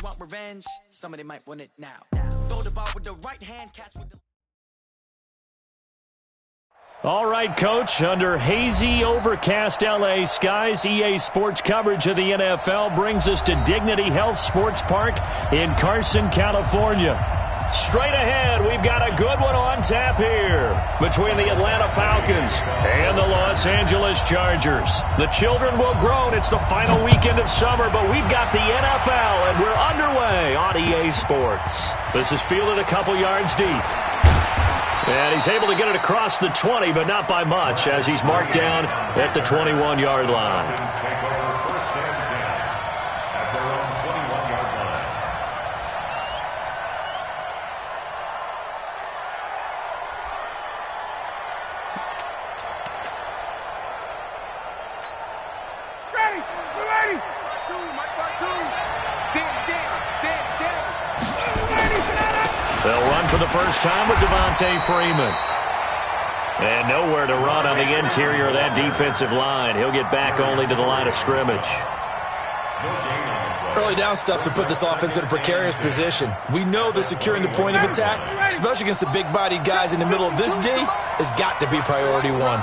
want revenge, somebody might want it now. Throw the ball with the right hand, catch with the... All right, Coach, under hazy, overcast L.A. skies, EA Sports coverage of the NFL brings us to Dignity Health Sports Park in Carson, California. Straight ahead, we've got a good one on tap here between the Atlanta Falcons and the Los Angeles Chargers. The children will grow, and it's the final weekend of summer, but we've got the NFL, and we're underway on EA Sports. This is fielded a couple yards deep. And he's able to get it across the 20, but not by much, as he's marked down at the 21-yard line. They'll run for the first time with Devontae Freeman. And nowhere to run on the interior of that defensive line. He'll get back only to the line of scrimmage. Early down stuff to put this offense in a precarious position. We know that securing the point of attack, especially against the big-bodied guys in the middle of this D, has got to be priority one.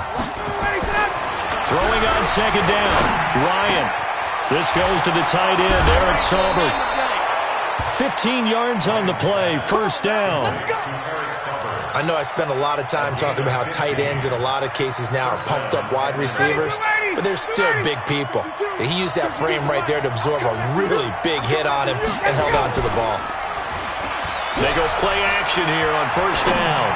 Throwing on second down, Ryan. This goes to the tight end, Eric Saubert. 15 yards on the play, first down. I know I spent a lot of time talking about how tight ends in a lot of cases now are pumped up wide receivers, but they're still big people. He used that frame right there to absorb a really big hit on him and held on to the ball. They go play action here on first down.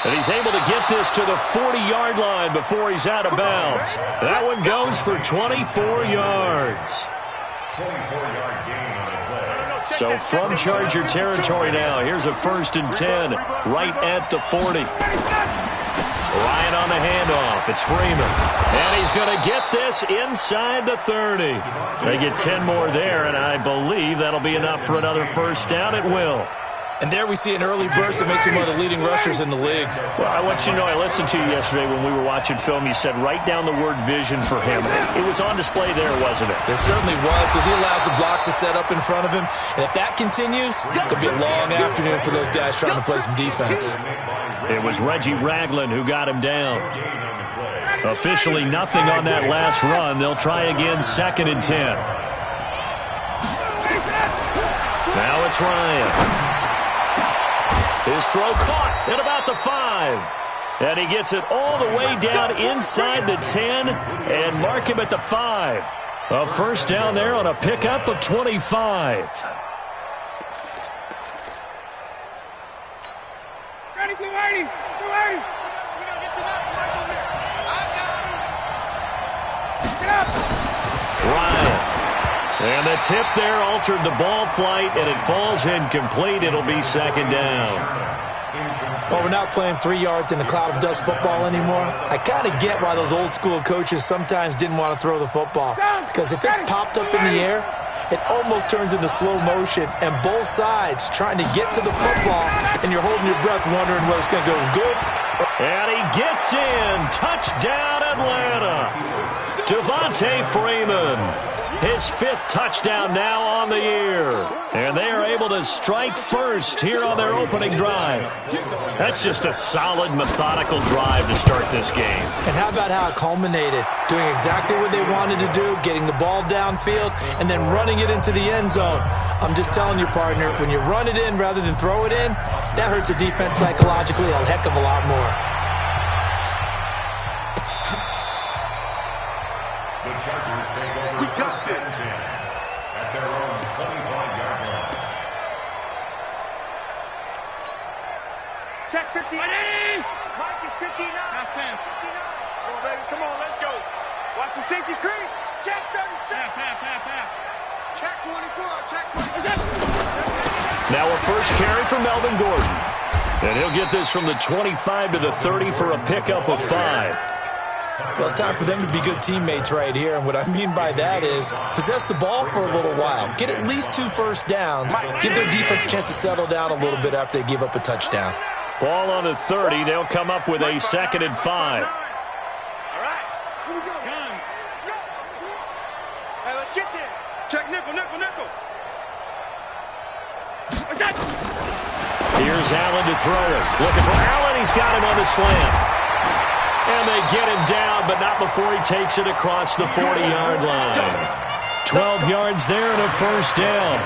And he's able to get this to the 40-yard line before he's out of bounds. That one goes for 24 yards. 24-yard gain. So from Charger territory now, here's a 1st and 10 right at the 40. Ryan on the handoff. It's Freeman. And he's going to get this inside the 30. They get 10 more there, and I believe that'll be enough for another first down. It will. And there we see an early burst that makes him one of the leading rushers in the league. Well, I want you to know, I listened to you yesterday when we were watching film. You said write down the word vision for him. It was on display there, wasn't it? It certainly was, because he allows the blocks to set up in front of him. And if that continues, it'll be a long afternoon for those guys trying to play some defense. It was Reggie Ragland who got him down. Officially nothing on that last run. They'll try again, 2nd and 10. Now it's Ryan. His throw caught at about the 5. And he gets it all the way down inside the 10 and mark him at the 5. A first down there on a pickup of 25. Ready, blue 80. Blue 80. Ryan. And the tip there altered the ball flight, and it falls incomplete. It'll be 2nd down. Well, we're not playing 3 yards in a cloud of dust football anymore. I kind of get why those old school coaches sometimes didn't want to throw the football. Because if it's popped up in the air, it almost turns into slow motion, and both sides trying to get to the football, and you're holding your breath wondering whether it's going to go good. And he gets in. Touchdown, Atlanta. Devontae Freeman. His 5th touchdown now on the year. And they are able to strike first here on their opening drive. That's just a solid, methodical drive to start this game. And how about how it culminated? Doing exactly what they wanted to do, getting the ball downfield, and then running it into the end zone. I'm just telling you, partner, when you run it in rather than throw it in, that hurts a defense psychologically a heck of a lot more. We got this. At their own 25-yard line. Check 59. Mike is 59. Half 10. 59. Come on, baby. Come on, let's go. Watch the safety creep. Check 36. Half. Check 24. Check 26. Now a first carry for Melvin Gordon. And he'll get this from the 25 to the 30 for a pickup of 5. Well, it's time for them to be good teammates right here. And what I mean by that is possess the ball for a little while. Get at least 2 first downs. Give their defense a chance to settle down a little bit after they give up a touchdown. Ball on the 30. They'll come up with a 2nd and 5. All right. Here we go. Let's go. Hey, let's get there. Check nickel. Here's Allen to throw it. Looking for Allen. He's got him on the slant. And they get him down, but not before he takes it across the 40-yard line. 12 yards there and a first down.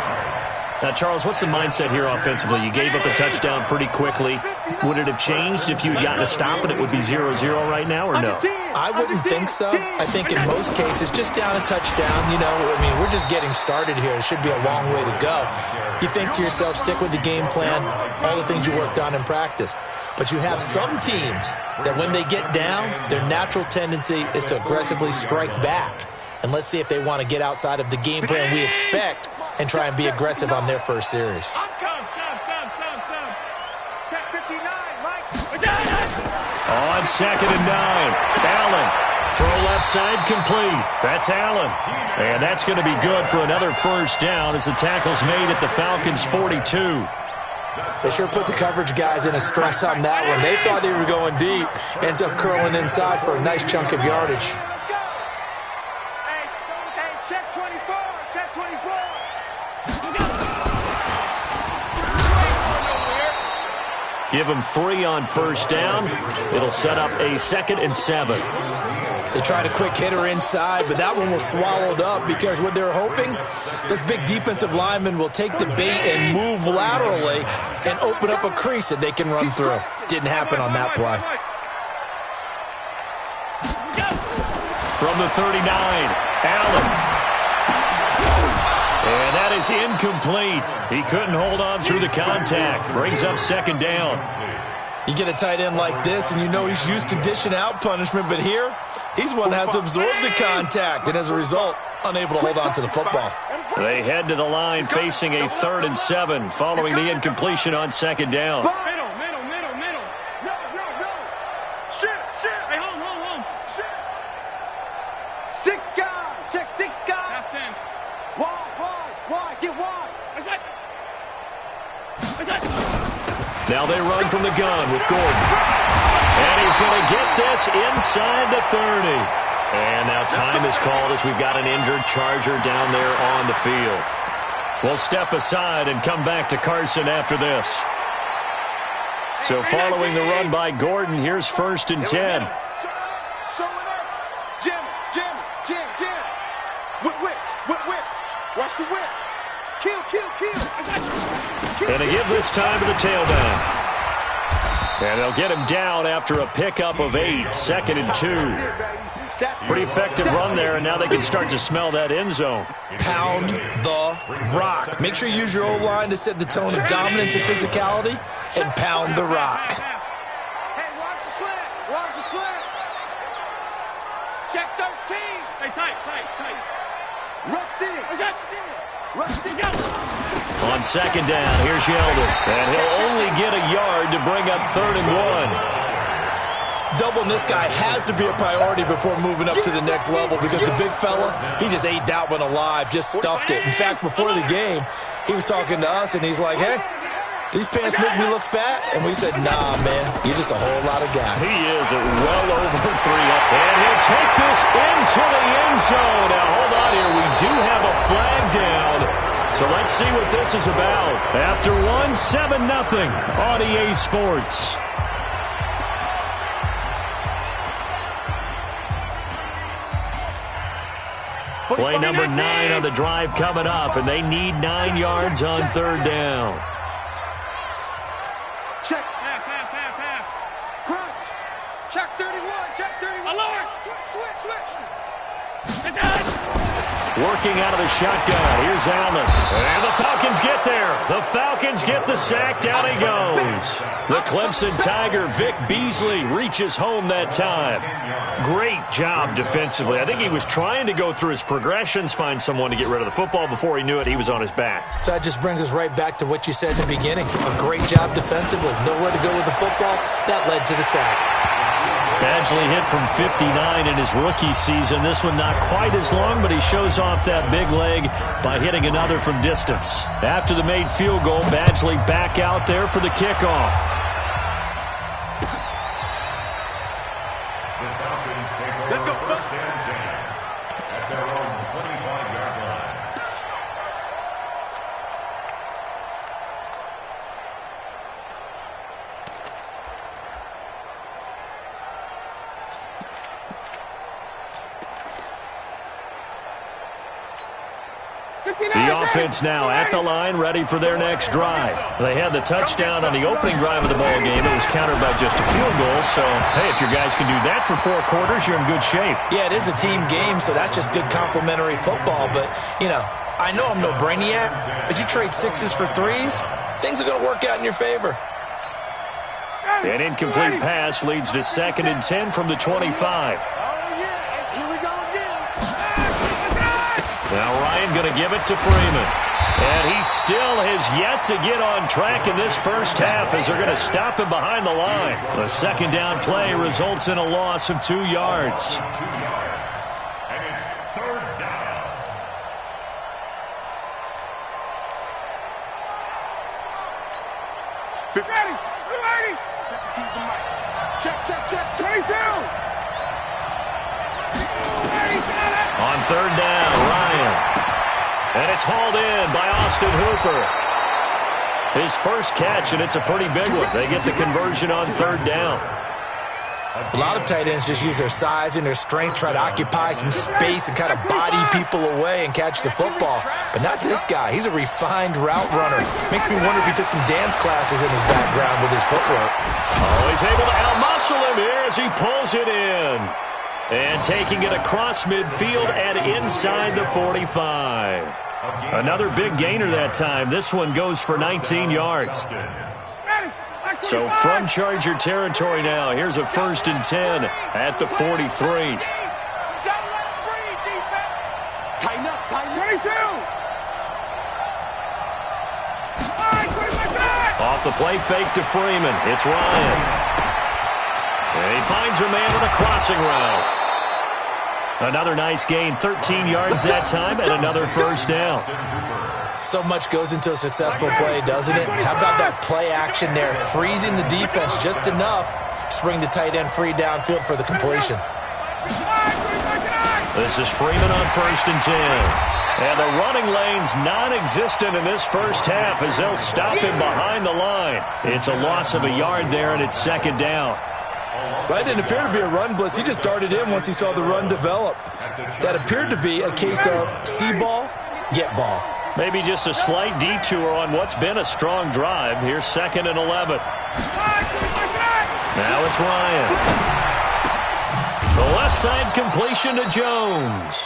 Now, Charles, what's the mindset here offensively? You gave up a touchdown pretty quickly. Would it have changed if you had gotten a stop and it would be 0-0 right now, or no? I wouldn't think so. I think in most cases, just down a touchdown, we're just getting started here. It should be a long way to go. You think to yourself, stick with the game plan, all the things you worked on in practice. But you have some teams that when they get down, their natural tendency is to aggressively strike back. And let's see if they want to get outside of the game plan we expect and try and be aggressive on their first series. Check 59, Mike. On 2nd and 9, Allen. Throw left side complete. That's Allen. And that's going to be good for another first down as the tackle's made at the Falcons' 42. They sure put the coverage guys in a stress on that one. They thought they were going deep. Ends up curling inside for a nice chunk of yardage. Hey, check 24, check 24. Give them 3 on first down. It'll set up a 2nd and 7. They tried a quick hitter inside, but that one was swallowed up because what they're hoping, this big defensive lineman will take the bait and move laterally and open up a crease that they can run through. Didn't happen on that play. From the 39, Allen. And that is incomplete. He couldn't hold on through the contact. Brings up 2nd down. You get a tight end like this, and you know he's used to dishing out punishment, but here, he's one that has to absorb the contact, and as a result, unable to hold on to the football. They head to the line facing a 3rd and 7 following the incompletion on 2nd down. Middle. No. Shit. Hey, home. Shit. 6 guys. Check 6 guys. Wide. Get wide. Now they run from the gun with Gordon. And he's going to get this inside the 30. And now time is called as we've got an injured Charger down there on the field. We'll step aside and come back to Carson after this. So following the run by Gordon, here's 1st and 10. Show it up. Jam. Whip. Watch the whip. Kill. And they give this time to the tailback. And they'll get him down after a pickup of 8, 2nd and 2. Pretty effective run there, and now they can start to smell that end zone. Pound the rock. Make sure you use your O-line to set the tone of dominance and physicality, and pound the rock. Hey, watch the slant. Check 13. Hey, tight. Rush in. On 2nd down, here's Yeldon. And he'll only get a yard to bring up 3rd and 1. Doubling this guy has to be a priority before moving up to the next level because the big fella, he just ate that one alive, just stuffed it. In fact, before the game, he was talking to us, and he's like, hey, these pants make me look fat? And we said, nah, man, you're just a whole lot of guy. He is at well over 3 up. And he'll take this into the end zone. Now, hold on here. We do have a flag down. So let's see what this is about. After 7-0 on EA Sports. Play number 9 on the drive coming up, and they need 9 yards on 3rd down. Check. Half. Crunch. Check 31. Alert. Switch. Working out of the shotgun. Here's Allen. And the Falcons get there. The Falcons get the sack. Down he goes. The Clemson Tiger, Vic Beasley, reaches home that time. Great job defensively. I think he was trying to go through his progressions, find someone to get rid of the football. Before he knew it, he was on his back. So that just brings us right back to what you said in the beginning. A great job defensively. Nowhere to go with the football. That led to the sack. Badgley hit from 59 in his rookie season. This one not quite as long, but he shows off that big leg by hitting another from distance. After the made field goal, Badgley back out there for the kickoff. The Falcons take over 1st and 10 at their own 25-yard line. The offense now at the line, ready for their next drive. They had the touchdown on the opening drive of the ball game. It was countered by just a field goal. So, hey, if your guys can do that for 4 quarters, you're in good shape. Yeah, it is a team game, so that's just good complementary football. But, you know, I know I'm no brainiac, but you trade 6s for 3s, things are going to work out in your favor. An incomplete pass leads to 2nd and 10 from the 25. Here we go again. Now Ryan going to give it to Freeman. And he still has yet to get on track in this first half as they're going to stop him behind the line. The 2nd down play results in a loss of 2 yards. And it's 3rd down. Check. 22. On 3rd down, Ryan. And it's hauled in by Austin Hooper. His first catch, and it's a pretty big one. They get the conversion on 3rd down. A lot of tight ends just use their size and their strength, try to occupy some space and kind of body people away and catch the football. But not this guy. He's a refined route runner. Makes me wonder if he took some dance classes in his background with his footwork. Oh, he's able to outmuscle him here as he pulls it in. And taking it across midfield and inside the 45. Another big gainer that time. This one goes for 19 yards. So from Charger territory now, here's a 1st and 10 at the 43. Tighten up. 22. Off the play fake to Freeman. It's Ryan. And he finds a man on a crossing route. Another nice gain, 13 yards that time, and another 1st down. So much goes into a successful play, doesn't it? How about that play action there, freezing the defense just enough to bring the tight end free downfield for the completion. This is Freeman on 1st and 10. And the running lane's non-existent in this first half as they'll stop him behind the line. It's a loss of a yard there, and it's 2nd down. Well, that didn't appear to be a run blitz. He just darted in once he saw the run develop. That appeared to be a case of see ball, get ball. Maybe just a slight detour on what's been a strong drive. Here's 2nd and 11. Now it's Ryan. The left side completion to Jones.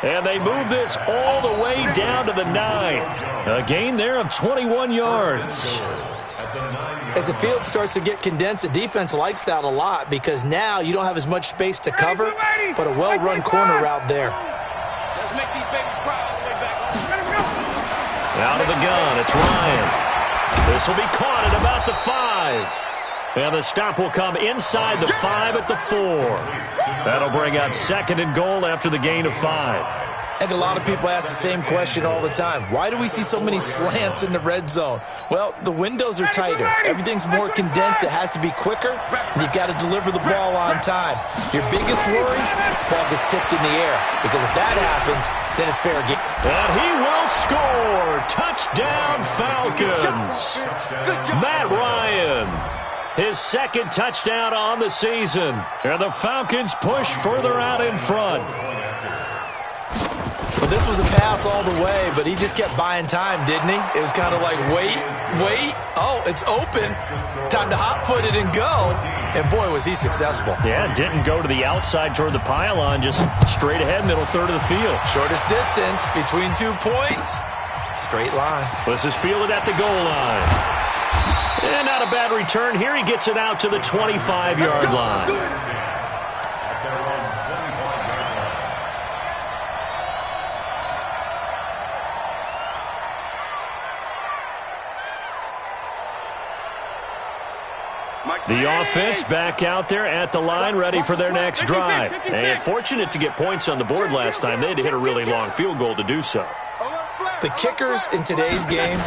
And they move this all the way down to the 9. A gain there of 21 yards. As the field starts to get condensed, the defense likes that a lot because now you don't have as much space to cover, but a well-run corner route there. Let's make these babies cry all the way back. Out of the gun, it's Ryan. This will be caught at about the 5. And the stop will come inside the 5 at the 4. That'll bring up 2nd and goal after the gain of 5. I think a lot of people ask the same question all the time. Why do we see so many slants in the red zone? Well, the windows are tighter. Everything's more condensed. It has to be quicker, and you've got to deliver the ball on time. Your biggest worry, ball gets tipped in the air, because if that happens, then it's fair game. And he will score. Touchdown, Falcons. Matt Ryan. His 2nd touchdown on the season. And the Falcons push further out in front. Well, this was a pass all the way, but he just kept buying time, didn't he? It was kind of like, wait. Oh, it's open. Time to hot-foot it and go. And, boy, was he successful. Yeah, didn't go to the outside toward the pylon, just straight ahead, middle third of the field. Shortest distance between 2 points. Straight line. This is fielded at the goal line. And not a bad return. Here he gets it out to the 25-yard line. The offense back out there at the line, ready for their next drive. And fortunate to get points on the board last time. They had to hit a really long field goal to do so. The kickers in today's game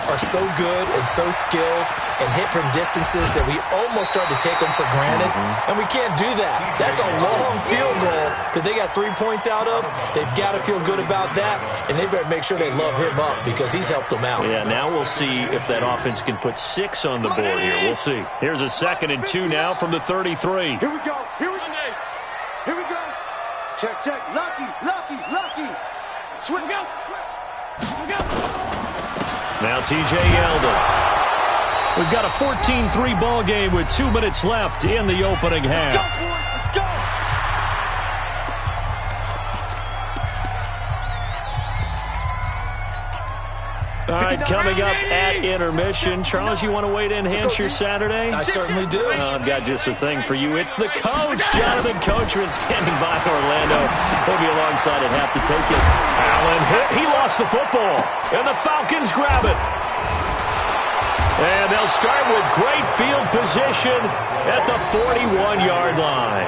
are so good and so skilled and hit from distances that we almost start to take them for granted. And we can't do that. That's a long field goal that they got 3 points out of. They've got to feel good about that, and they better make sure they love him up because he's helped them out. Yeah, now we'll see if that offense can put 6 on the board here. We'll see. Here's a 2nd and 2 now from the 33. Here we go. Here we go. Check. Lucky. Switch. Now T.J. Yeldon. We've got a 14-3 ball game with 2 minutes left in the opening half. Let's go. All right, coming up at intermission. Charles, you want to wait to enhance your Saturday? I certainly do. I've got just a thing for you. It's the coach, Jonathan Coachman, standing by Orlando. He'll be alongside at half to take us. Allen hit. He lost the football, and the Falcons grab it. And they'll start with great field position at the 41-yard line.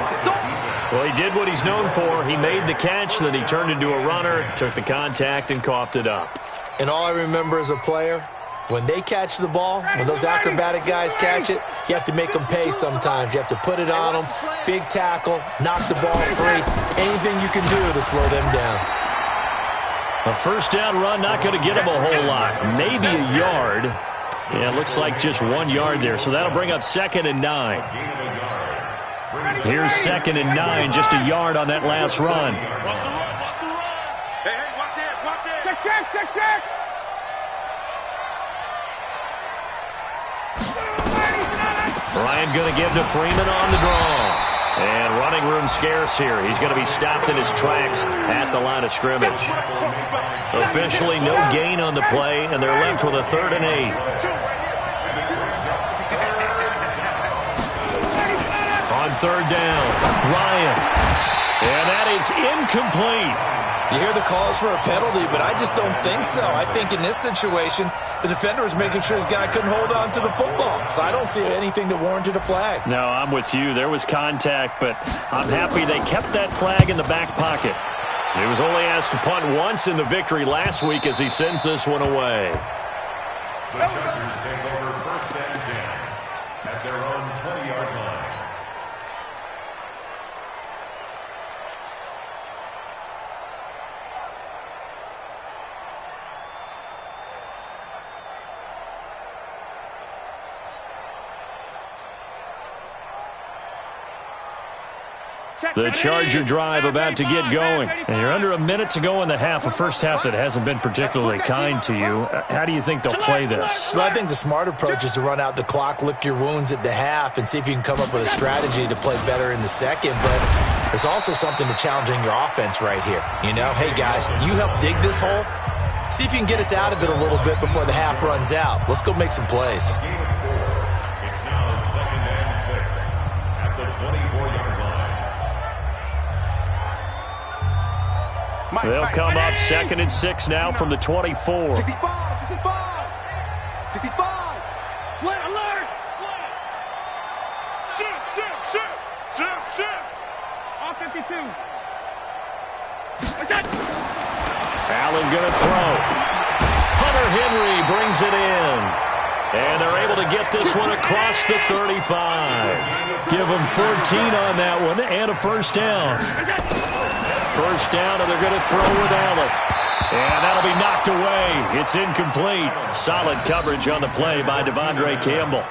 Well, he did what he's known for. He made the catch, then he turned into a runner, took the contact, and coughed it up. And all I remember as a player, when they catch the ball, when those acrobatic guys catch it, you have to make them pay sometimes. You have to put it on them, big tackle, knock the ball free, anything you can do to slow them down. A first down run, not going to get him a whole lot. Maybe a yard. Yeah, it looks like just 1 yard there, so that'll bring up 2nd and 9. Here's 2nd and 9, just a yard on that last run. Watch the run. Watch the run. Hey, watch this. Watch this. Check. Ryan going to give to Freeman on the draw. And running room scarce here. He's going to be stopped in his tracks at the line of scrimmage. Officially no gain on the play, and they're left with a 3rd and 8. On 3rd down, Ryan. And that is incomplete. You hear the calls for a penalty, but I just don't think so. I think in this situation, the defender was making sure his guy couldn't hold on to the football. So I don't see anything to warrant a flag. No, I'm with you. There was contact, but I'm happy they kept that flag in the back pocket. He was only asked to punt once in the victory last week as he sends this one away. The Chargers take over 1st and 10 at their own 20-yard line. The Charger drive about to get going. And you're under a minute to go in the half, a first half that hasn't been particularly kind to you. How do you think they'll play this? Well, I think the smart approach is to run out the clock, lick your wounds at the half, and see if you can come up with a strategy to play better in the second. But there's also something to challenging your offense right here. You know, hey, guys, you help dig this hole. See if you can get us out of it a little bit before the half runs out. Let's go make some plays. It's now 2nd and 6 at the 24-yard line. They'll come up 2nd and 6 now from the 24. 65. Slant alert. Slant. Shit. All 52. What's that? Allen going to throw. Hunter Henry brings it in. And they're able to get this one across the 35. Give them 14 on that one and a first down. First down, and they're going to throw with Allen. And that'll be knocked away. It's incomplete. Solid coverage on the play by Devondre Campbell.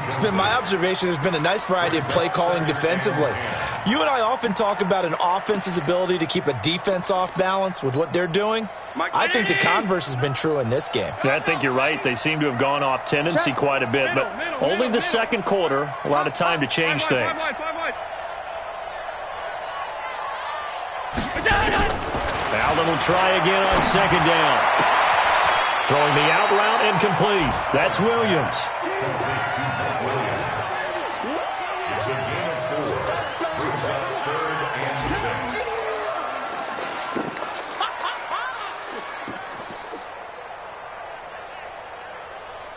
It's been my observation there's been a nice variety of play calling defensively. You and I often talk about an offense's ability to keep a defense off balance with what they're doing. I think the converse has been true in this game. Yeah, I think you're right. They seem to have gone off tendency quite a bit, but only the second quarter, a lot of time to change things. Allen will try again on 2nd down. Throwing the out route incomplete. That's Williams. It's a gain of 4. Brings up 3rd and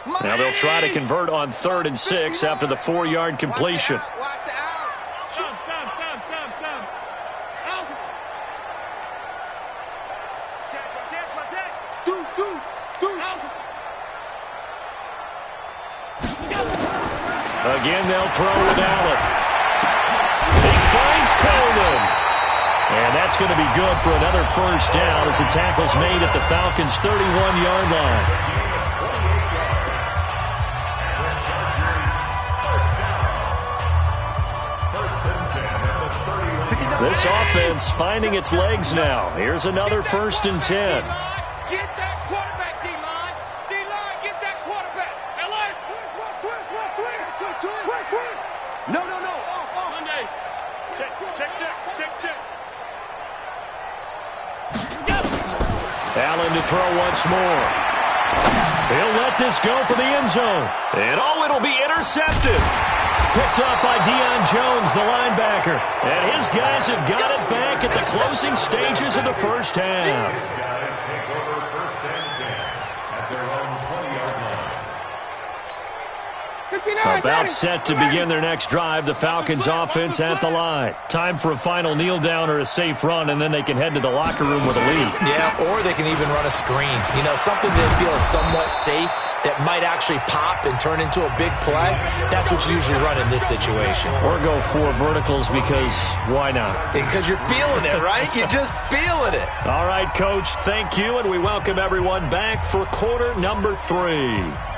6. Now they'll try to convert on 3rd and 6 after the 4-yard completion. Watch the out. Sub. Again, they'll throw with Allen. He finds Coleman. And that's going to be good for another first down as the tackle's made at the Falcons' 31-yard line. This offense finding its legs now. Here's another 1st and 10. Get that quarterback, D-line. D-line, get that quarterback. LA. Twist. No. Off. Monday. Check. Allen to throw once more. He'll let this go for the end zone. And it'll be intercepted. Picked off by Deion Jones, the linebacker. And his guys have got it back at the closing stages of the first half. These guys take over first and 10 at their own 20-yard line. About set to begin their next drive, the Falcons offense at the line. Time for a final kneel down or a safe run, and then they can head to the locker room with a lead. Yeah, or they can even run a screen. You know, something they feel is somewhat safe that might actually pop and turn into a big play. That's what you usually run in this situation. Or go 4 verticals because why not? Because you're feeling it, right? You're just feeling it. All right, Coach, thank you, and we welcome everyone back for quarter number 3.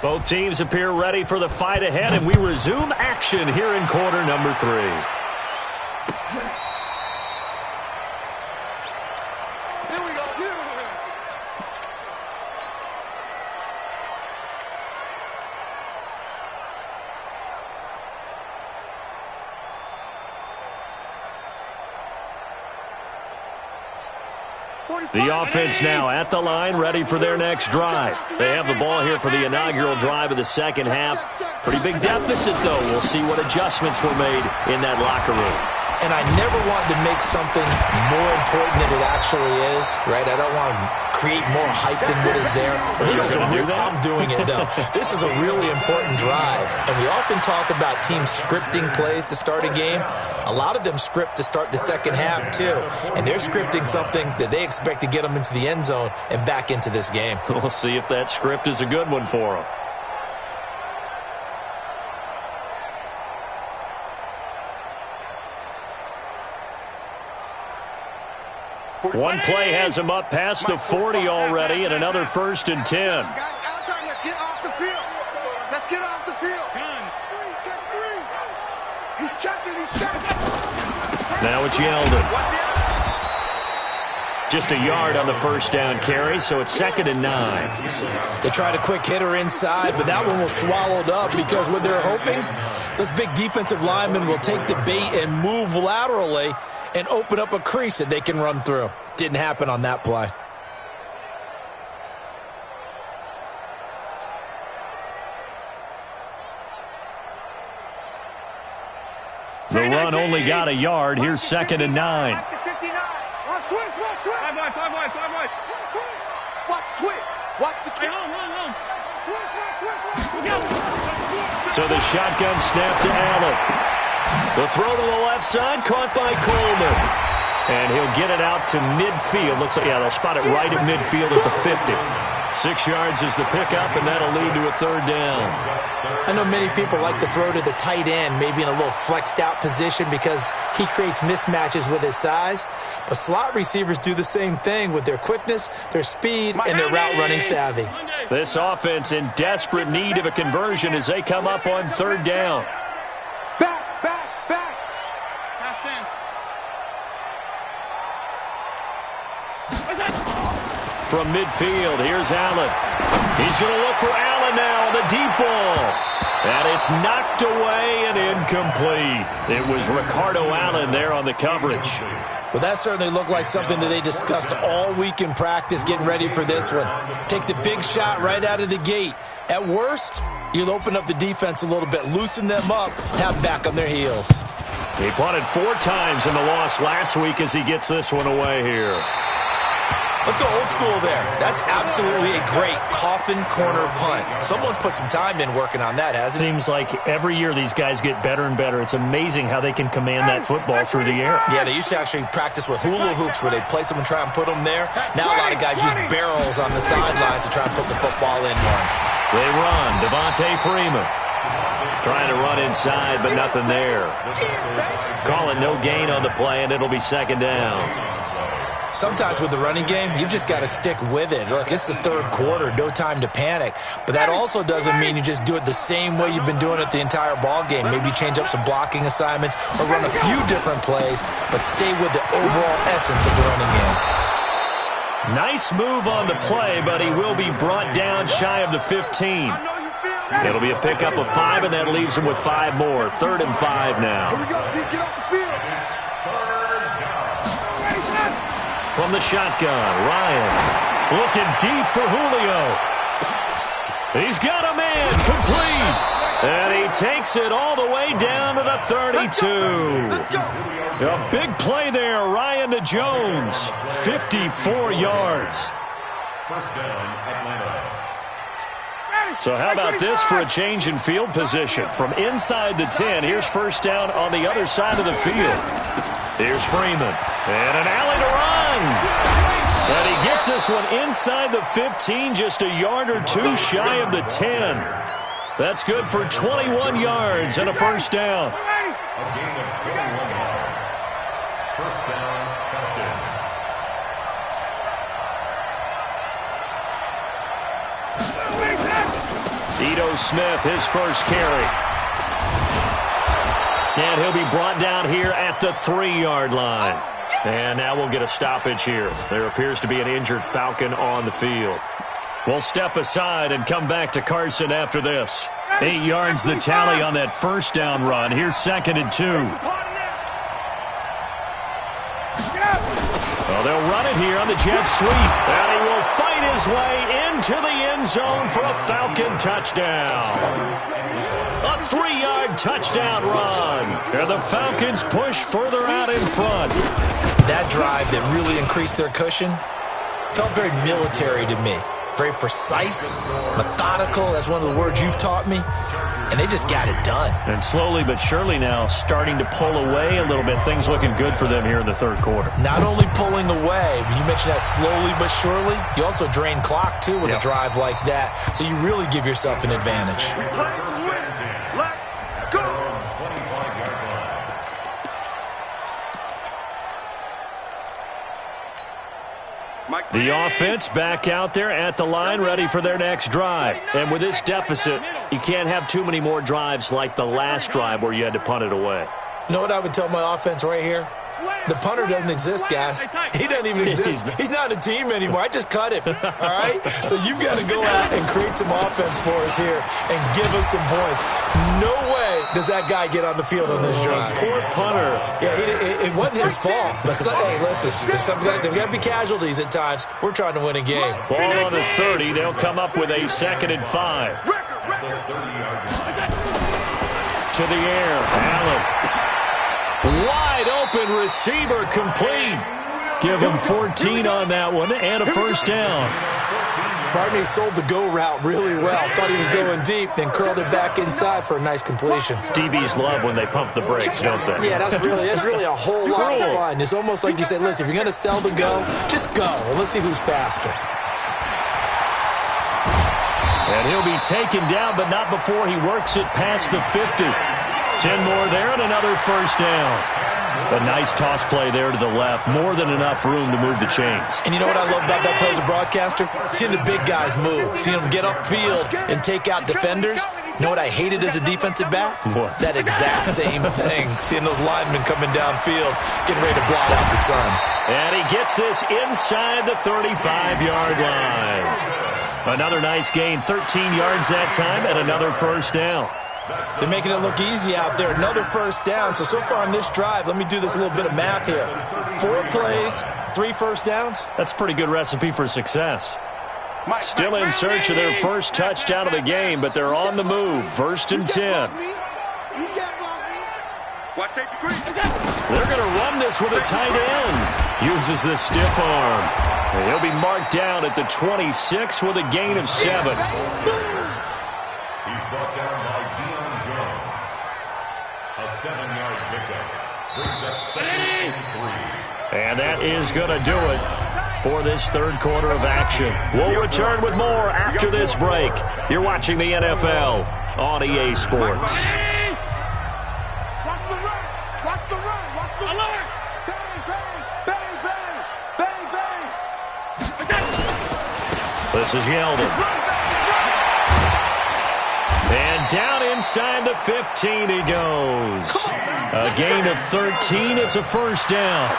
Both teams appear ready for the fight ahead, and we resume action here in quarter number 3. Here we go. The offense now at the line, ready for their next drive. They have the ball here for the inaugural drive of the second half. Pretty big deficit, though. We'll see what adjustments were made in that locker room. And I never want to make something more important than it actually is, right? I don't want to create more hype than what is there. But this is I'm doing it, though. This is a really important drive. And we often talk about teams scripting plays to start a game. A lot of them script to start the second half, too. And they're scripting something that they expect to get them into the end zone and back into this game. We'll see if that script is a good one for them. One play has him up past the 40 already, and another 1st and 10. Guys, out time. Let's get off the field. Check 3. He's checking. Now it's Yeldon. Just a yard on the first down carry, so it's 2nd and 9. They tried a quick hitter inside, but that one was swallowed up because what they're hoping, those big defensive linemen will take the bait and move laterally and open up a crease that they can run through. Didn't happen on that play. The run only got a yard. Here's 2nd and 9. Watch twist. 5 wide. Watch the twist. Home. So the shotgun snap to Allen. The throw to the left side, caught by Coleman. And he'll get it out to midfield. Looks like, they'll spot it right at midfield at the 50. 6 yards is the pickup, and that'll lead to a 3rd down. I know many people like to throw to the tight end, maybe in a little flexed out position because he creates mismatches with his size. But slot receivers do the same thing with their quickness, their speed, and their route running savvy. This offense in desperate need of a conversion as they come up on 3rd down. Back. From midfield, here's Allen. He's going to look for Allen now on the deep ball. And it's knocked away and incomplete. It was Ricardo Allen there on the coverage. Well, that certainly looked like something that they discussed all week in practice getting ready for this one. Take the big shot right out of the gate. At worst, you'll open up the defense a little bit, loosen them up, have them back on their heels. He punted 4 times in the loss last week as he gets this one away here. Let's go old school there. That's absolutely a great coffin corner punt. Someone's put some time in working on that, hasn't it? Seems like every year these guys get better and better. It's amazing how they can command that football through the air. Yeah, they used to actually practice with hula hoops where they place them and try and put them there. Now a lot of guys use barrels on the sidelines to try and put the football in one. They run. Devontae Freeman trying to run inside, but nothing there. Calling no gain on the play, and it'll be second down. Sometimes with the running game, you've just got to stick with it. Look, it's the third quarter, no time to panic. But that also doesn't mean you just do it the same way you've been doing it the entire ball game. Maybe change up some blocking assignments or run a few different plays, but stay with the overall essence of the running game. Nice move on the play, but he will be brought down shy of the 15. It'll be a pickup of 5, and that leaves him with 5 more. 3rd and 5 now. Here we go, D. Get off the field. From the shotgun, Ryan looking deep for Julio. He's got a man, complete. And he takes it all the way down to the 32. A big play there, Ryan to Jones. 54 yards. First down, Atlanta. So how about this for a change in field position? From inside the 10, here's first down on the other side of the field. Here's Freeman. And an alley to run. And he gets this one inside the 15, just a yard or two shy of the 10. That's good for 21 yards and a first down. A gain of 21 yards. First down, Falcons. Ito Smith, his first carry. And he'll be brought down here at the 3-yard line. And now we'll get a stoppage here. There appears to be an injured Falcon on the field. We'll step aside and come back to Carson after this. 8 yards the tally on that first down run. Here's 2nd and 2. Well, they'll run it here on the jet sweep. And he will fight his way into the end zone for a Falcon touchdown. A 3-yard touchdown run. And the Falcons push further out in front. That drive that really increased their cushion felt very military to me. Very precise, methodical. That's one of the words you've taught me. And they just got it done. And slowly but surely now starting to pull away a little bit. Things looking good for them here in the third quarter. Not only pulling away, but you mentioned that slowly but surely. You also drain clock, too, with a drive like that. So you really give yourself an advantage. We play to win. Let go. 25-yard line. The offense back out there at the line, ready for their next drive. And with this deficit, you can't have too many more drives like the last drive where you had to punt it away. You know what I would tell my offense right here? The punter doesn't exist, guys. He doesn't even exist. He's not a team anymore. I just cut him, all right? So you've got to go out and create some offense for us here and give us some points. No way does that guy get on the field on this drive. Poor punter. Yeah, it wasn't his fault. But, hey, listen, there's got to be casualties at times. We're trying to win a game. Ball on the 30. They'll come up with a 2nd and 5. To the air. Allen. Wide open receiver complete. Give him 14 on that one and a first down. Barney sold the go route really well. Thought he was going deep, then curled it back inside for a nice completion. DBs love when they pump the brakes, don't they? Yeah, that's really a whole lot of fun. It's almost like you say, listen, if you're going to sell the go, just go. And let's see who's faster. And he'll be taken down, but not before he works it past the 50. 10 more there and another first down. A nice toss play there to the left. More than enough room to move the chains. And you know what I love about that play as a broadcaster? Seeing the big guys move. Seeing them get upfield and take out defenders. You know what I hated as a defensive back? What? That exact same thing. Seeing those linemen coming downfield, getting ready to blot out the sun. And he gets this inside the 35-yard line. Another nice gain. 13 yards that time and another first down. They're making it look easy out there. Another first down. So far on this drive, let me do this little bit of math here. 4 plays, 3 first downs. That's a pretty good recipe for success. Still in search of their first touchdown of the game, but they're on the move. 1st and 10. Watch safety green. They're going to run this with a tight end. Uses the stiff arm. And he'll be marked down at the 26 with a gain of 7. He's brought down by Deion Jones. A 7-yard pickup. Brings up 2nd and 3. And that is going to do it for this third quarter of action. We'll return with more after this break. You're watching the NFL on EA Sports. Watch the run. Watch the run. Watch the alert. Bang, bang, bang, bang, bang, bang. This is Yeldon. And down inside the 15 he goes. A gain of 13. It's a first down.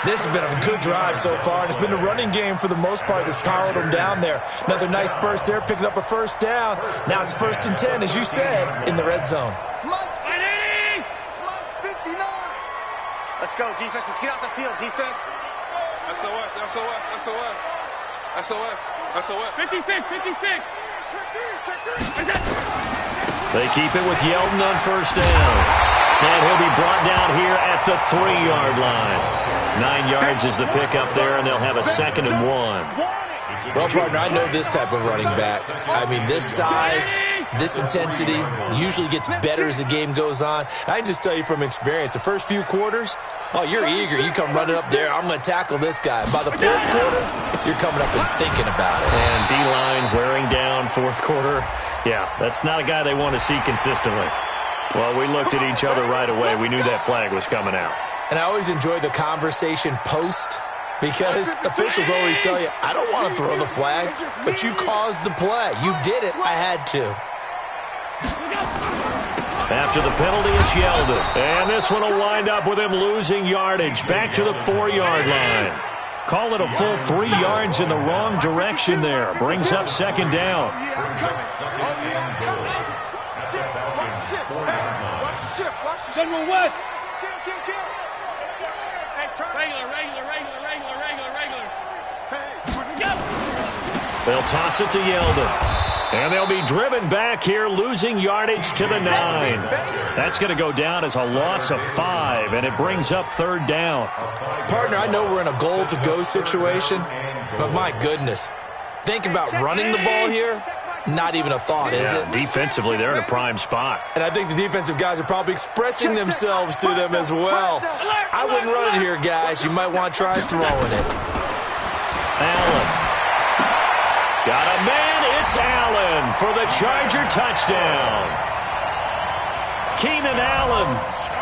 This has been a good drive so far, and it's been a running game for the most part that's powered them down there. Another nice burst there, picking up a first down. Now it's 1st and 10, as you said, in the red zone. Lunch 59. Let's go, defense. Let's get out the field, defense. SOS, SOS, SOS. SOS, SOS. 56, 56. They keep it with Yeldon on first down. And he'll be brought down here at the 3-yard line. 9 yards is the pickup there, and they'll have a 2nd and 1. Well, partner, I know this type of running back. I mean, this size, this intensity usually gets better as the game goes on. I can just tell you from experience, the first few quarters, oh, you're eager. You come running up there, I'm going to tackle this guy. By the 4th quarter, you're coming up and thinking about it. And D-line wearing down 4th quarter. Yeah, that's not a guy they want to see consistently. Well, we looked at each other right away. We knew that flag was coming out. And I always enjoy the conversation post because officials always tell you, I don't want to throw the flag, but you caused the play. You did it. I had to. After the penalty, it's Yeldon. And this one will wind up with him losing yardage. Back to the 4-yard line. Call it a full 3 yards in the wrong direction there. Brings up 2nd down. General West. They'll toss it to Yeldon. And they'll be driven back here, losing yardage to the 9. That's going to go down as a loss of 5, and it brings up 3rd down. Partner, I know we're in a goal-to-go situation, but my goodness. Think about running the ball here. Not even a thought, is it? Defensively, they're in a prime spot. And I think the defensive guys are probably expressing themselves to them as well. I wouldn't run it here, guys. You might want to try throwing it. Allen. Got a man. It's Allen for the Charger touchdown. Keenan Allen,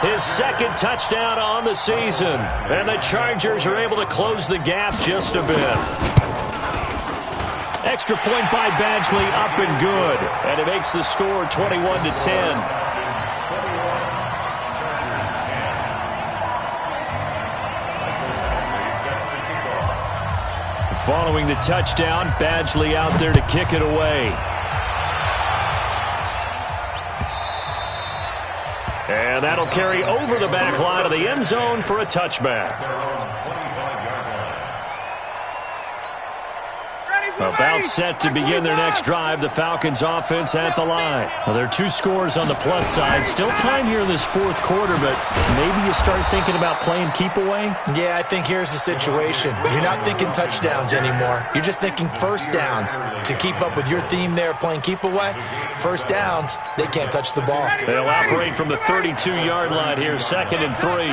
his 2nd touchdown on the season. And the Chargers are able to close the gap just a bit. Extra point by Badgley, up and good. And it makes the score 21-10. Following the touchdown, Badgley out there to kick it away. And that'll carry over the back line of the end zone for a touchback. About set to begin their next drive, the Falcons offense at the line. Well, there are 2 scores on the plus side. Still time here in this 4th quarter, but maybe you start thinking about playing keep away? Yeah, I think here's the situation. You're not thinking touchdowns anymore. You're just thinking first downs. To keep up with your theme there, playing keep away, first downs, they can't touch the ball. They'll operate from the 32-yard line here, 2nd and 3.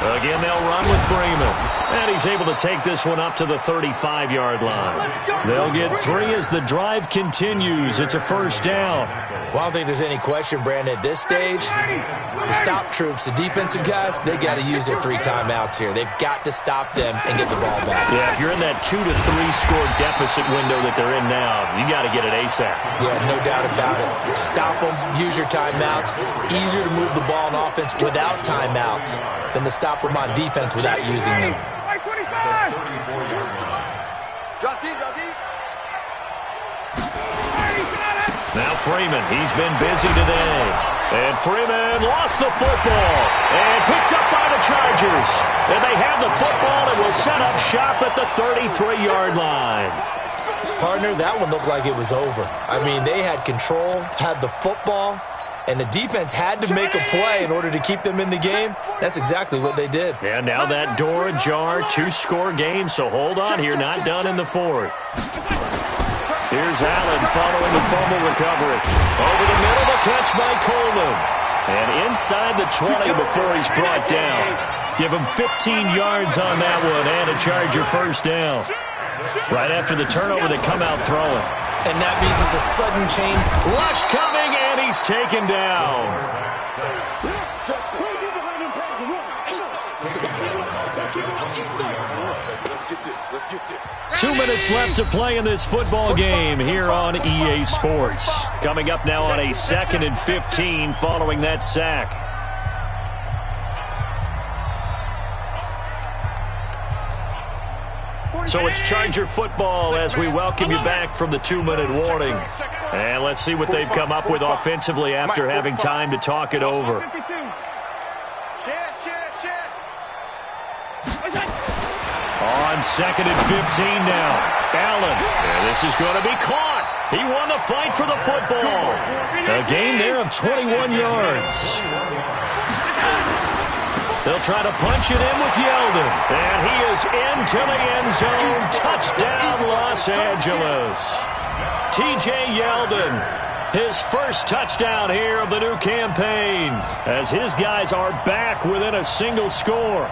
Again, they'll run with Freeman. And he's able to take this one up to the 35-yard line. They'll get 3 as the drive continues. It's a first down. Well, I don't think there's any question, Brandon, at this stage, the stop troops, the defensive guys, they got to use their 3 timeouts here. They've got to stop them and get the ball back. Yeah, if you're in that 2 to 3 score deficit window that they're in now, you got to get it ASAP. Yeah, no doubt about it. Stop them, use your timeouts. Easier to move the ball on offense without timeouts than to stop them on defense without using them. Drop deep, drop deep. Now Freeman, he's been busy today. And Freeman lost the football and picked up by the Chargers. And they have the football and will set up shop at the 33-yard line. Partner, that one looked like it was over. I mean, they had control, had the football, and the defense had to make a play in order to keep them in the game. That's exactly what they did. And now that door ajar, 2-score game, so hold on here, not done in the fourth. Here's Allen following the fumble recovery. Over the middle, the catch by Coleman. And inside the 20 before he's brought down. Give him 15 yards on that one and a Charger first down. Right after the turnover, they come out throwing. And that means it's a sudden change. Rush coming, and he's taken down. Let's get this. 2 minutes left to play in this football game here on EA Sports. Coming up now on a 2nd and 15 following that sack. So it's Charger football as we welcome you back from the 2-minute warning. And let's see what they've come up with offensively after having time to talk it over. On 2nd and 15 now. Allen. And this is going to be caught. He won the fight for the football. A gain there of 21 yards. They'll try to punch it in with Yeldon. And he is into the end zone. Touchdown, Los Angeles. T.J. Yeldon, his first touchdown here of the new campaign, as his guys are back within a single score.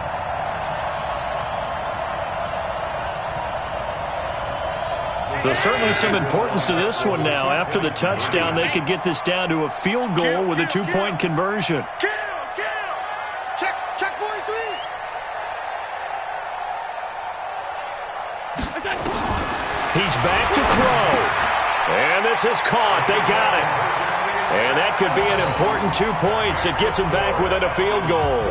So certainly some importance to this one now. After the touchdown, they could get this down to a field goal with a 2-point conversion. Check 43. He's back to throw. And this is caught. They got it. And that could be an important 2 points. It gets him back within a field goal.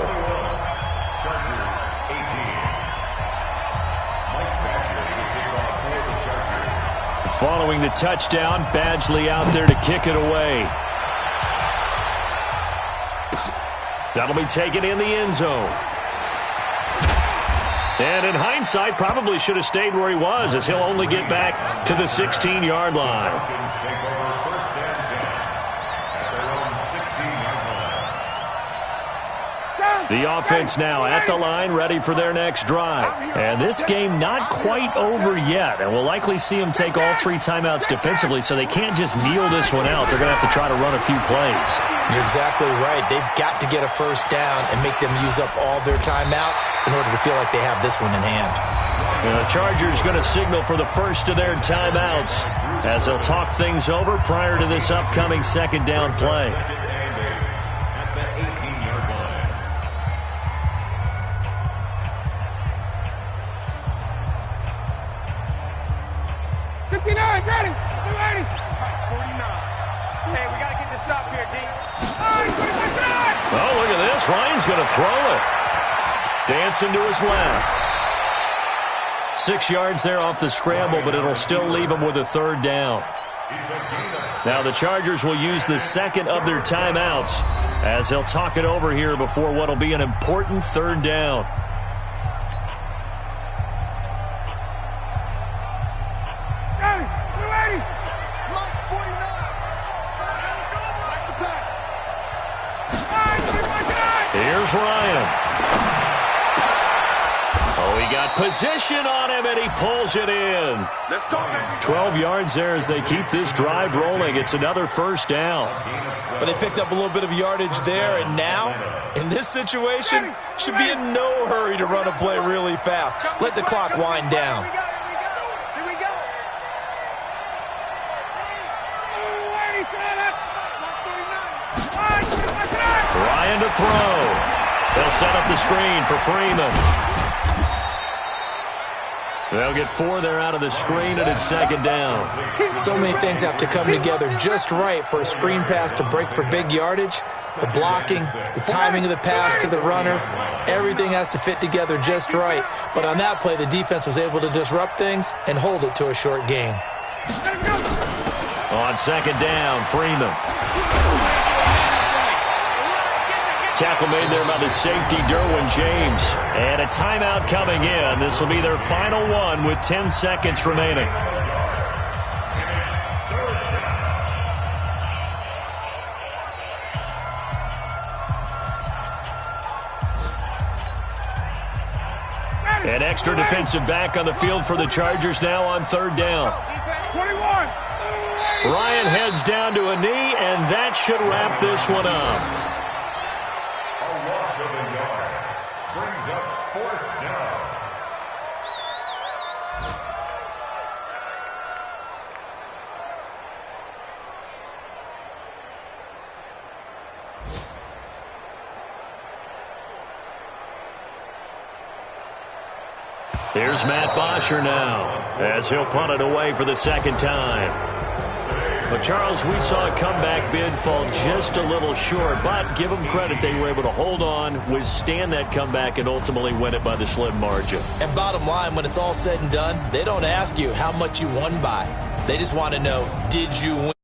Following the touchdown, Badgley out there to kick it away. That'll be taken in the end zone. And in hindsight, probably should have stayed where he was, as he'll only get back to the 16-yard line. The offense now at the line, ready for their next drive. And this game not quite over yet. And we'll likely see them take all 3 timeouts defensively, so they can't just kneel this one out. They're going to have to try to run a few plays. You're exactly right. They've got to get a first down and make them use up all their timeouts in order to feel like they have this one in hand. And the Chargers going to signal for the first of their timeouts as they'll talk things over prior to this upcoming 2nd down play. 59, ready. 49. Hey, we got to get this stop here, D. Oh, look at this. Ryan's going to throw it. Dancing to his left. 6 yards there off the scramble, but it'll still leave him with a 3rd down. Now the Chargers will use the 2nd of their timeouts as they'll talk it over here before what will be an important 3rd down. Here's Ryan. Oh, he got position on him, and he pulls it in. Let's go, baby. 12 yards there as they keep this drive rolling. It's another 1st down. But they picked up a little bit of yardage there, and now, in this situation, should be in no hurry to run a play really fast. Let the clock wind down. Here we go. Ryan to throw. They'll set up the screen for Freeman. They'll get 4 there out of the screen, and it's 2nd down. So many things have to come together just right for a screen pass to break for big yardage. The blocking, the timing of the pass to the runner, everything has to fit together just right. But on that play, the defense was able to disrupt things and hold it to a short gain. On 2nd down, Freeman. Tackle made there by the safety, Derwin James. And a timeout coming in. This will be their final one with 10 seconds remaining. An extra defensive back on the field for the Chargers now on 3rd down. 21. Ryan heads down to a knee, and that should wrap this one up. A loss of a yard brings up 4th down. Here's Matt Bosher now, as he'll punt it away for the 2nd time. But, Charles, we saw a comeback bid fall just a little short, but give them credit, they were able to hold on, withstand that comeback, and ultimately win it by the slim margin. And bottom line, when it's all said and done, they don't ask you how much you won by. They just want to know, did you win?